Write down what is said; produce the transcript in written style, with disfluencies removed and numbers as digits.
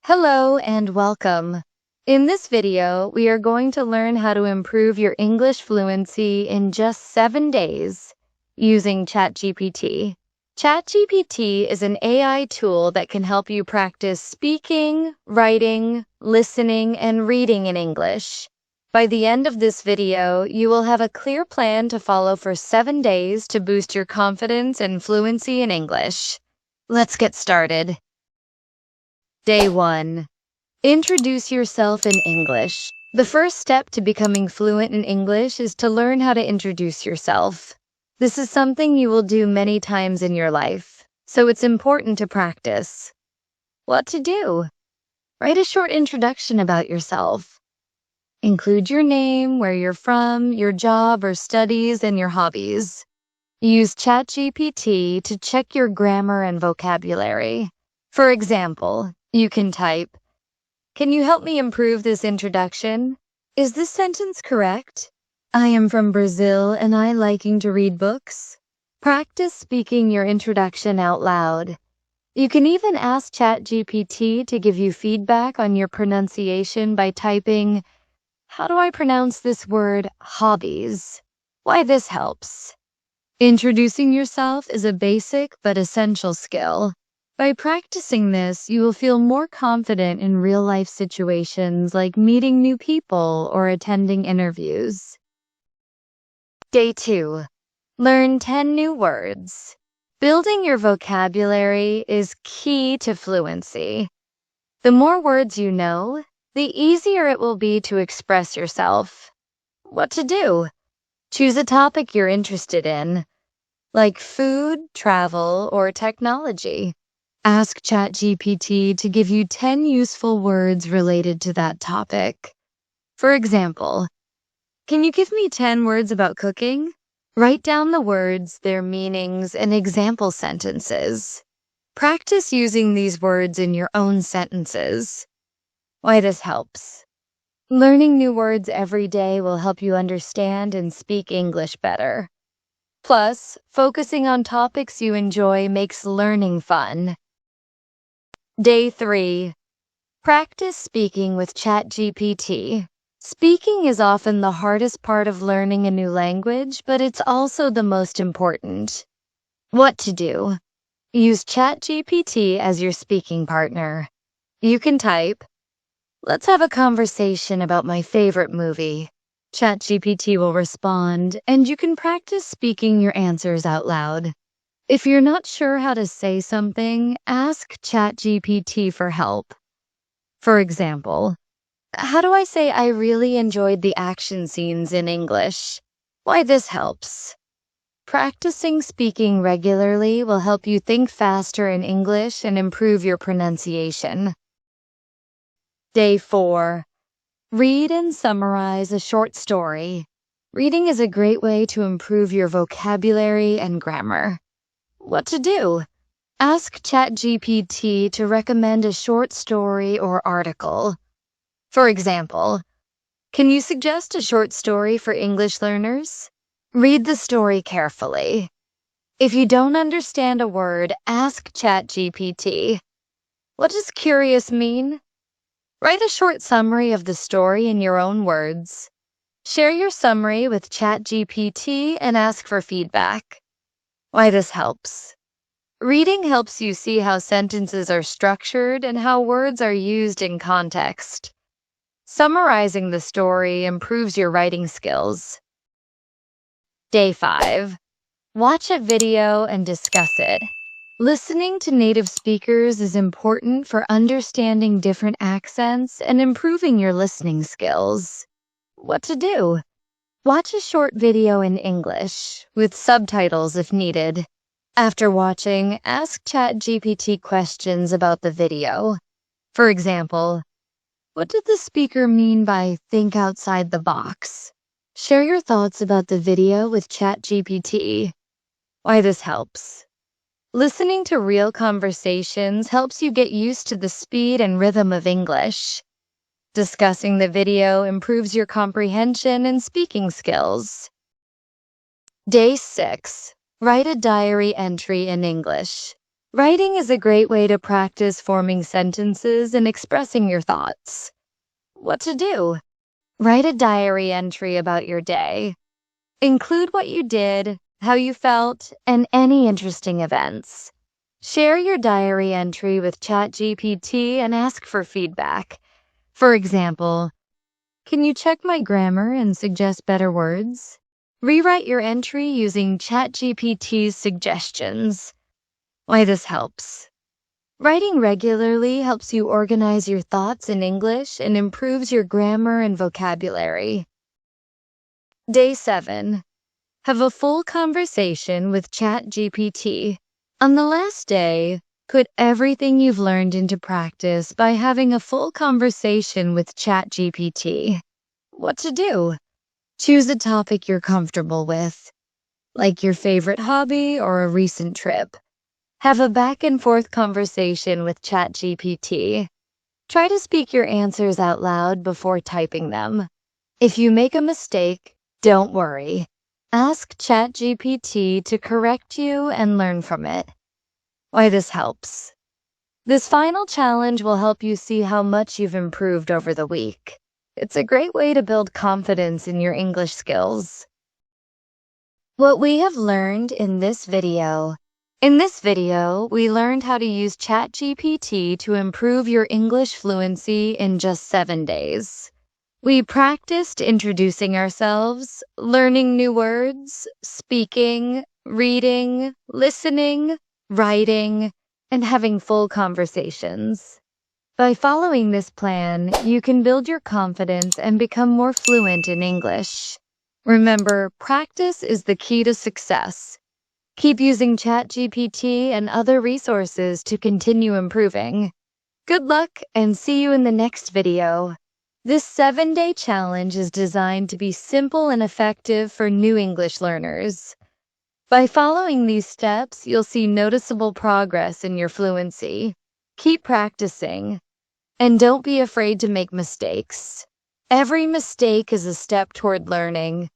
Hello and welcome. In this video, we are going to learn how to improve your English fluency in just 7 days using ChatGPT. ChatGPT is an AI tool that can help you practice speaking, writing, listening, and reading in English. By the end of this video, you will have a clear plan to follow for 7 days to boost your confidence and fluency in English. Let's get started. Day 1. Introduce yourself in English. The first step to becoming fluent in English is to learn how to introduce yourself. This is something you will do many times in your life, so it's important to practice. What to do? Write a short introduction about yourself. Include your name, where you're from, your job or studies, and your hobbies. Use ChatGPT to check your grammar and vocabulary. For example, you can type, "Can you help me improve this introduction? Is this sentence correct? I am from Brazil and I liking to read books." Practice speaking your introduction out loud. You can even ask ChatGPT to give you feedback on your pronunciation by typing, "How do I pronounce this word, hobbies?" Why this helps. Introducing yourself is a basic but essential skill. By practicing this, you will feel more confident in real-life situations like meeting new people or attending interviews. Day 2. Learn 10 new words. Building your vocabulary is key to fluency. The more words you know, the easier it will be to express yourself. What to do? Choose a topic you're interested in, like food, travel, or technology. Ask ChatGPT to give you 10 useful words related to that topic. For example, "Can you give me 10 words about cooking?" Write down the words, their meanings, and example sentences. Practice using these words in your own sentences. Why this helps. Learning new words every day will help you understand and speak English better. Plus, focusing on topics you enjoy makes learning fun. Day 3. Practice speaking with ChatGPT. Speaking is often the hardest part of learning a new language, but it's also the most important. What to do? Use ChatGPT as your speaking partner. You can type, "Let's have a conversation about my favorite movie." ChatGPT will respond, and you can practice speaking your answers out loud. If you're not sure how to say something, ask ChatGPT for help. For example, "How do I say I really enjoyed the action scenes in English?" Why this helps. Practicing speaking regularly will help you think faster in English and improve your pronunciation. Day 4. Read and summarize a short story. Reading is a great way to improve your vocabulary and grammar. What to do? Ask ChatGPT to recommend a short story or article. For example, "Can you suggest a short story for English learners?" Read the story carefully. If you don't understand a word, ask ChatGPT. "What does curious mean?" Write a short summary of the story in your own words. Share your summary with ChatGPT and ask for feedback. Why this helps. Reading helps you see how sentences are structured and how words are used in context. Summarizing the story improves your writing skills. Day 5. Watch a video and discuss it. Listening to native speakers is important for understanding different accents and improving your listening skills. What to do? Watch a short video in English, with subtitles if needed. After watching, ask ChatGPT questions about the video. For example, "What did the speaker mean by think outside the box?" Share your thoughts about the video with ChatGPT. Why this helps. Listening to real conversations helps you get used to the speed and rhythm of English. Discussing the video improves your comprehension and speaking skills. Day 6. Write a diary entry in English. Writing is a great way to practice forming sentences and expressing your thoughts. What to do? Write a diary entry about your day. Include what you did, how you felt, and any interesting events. Share your diary entry with ChatGPT and ask for feedback. For example, can you check my grammar and suggest better words? Rewrite your entry using ChatGPT's suggestions. Why this helps. Writing regularly helps you organize your thoughts in English and improves your grammar and vocabulary. Day 7. Have a full conversation with ChatGPT. On the last day, put everything you've learned into practice by having a full conversation with ChatGPT. What to do? Choose a topic you're comfortable with, like your favorite hobby or a recent trip. Have a back and forth conversation with ChatGPT. Try to speak your answers out loud before typing them. If you make a mistake, don't worry. Ask ChatGPT to correct you and learn from it. Why this helps. This final challenge will help you see how much you've improved over the week. It's a great way to build confidence in your English skills. What we have learned in this video. In this video, we learned how to use ChatGPT to improve your English fluency in just 7 days. We practiced introducing ourselves, learning new words, speaking, reading, listening, writing, and having full conversations. By following this plan, you can build your confidence and become more fluent in English. Remember, practice is the key to success. Keep using ChatGPT and other resources to continue improving. Good luck and see you in the next video. This 7-day challenge is designed to be simple and effective for new English learners. By following these steps, you'll see noticeable progress in your fluency. Keep practicing. And don't be afraid to make mistakes. Every mistake is a step toward learning.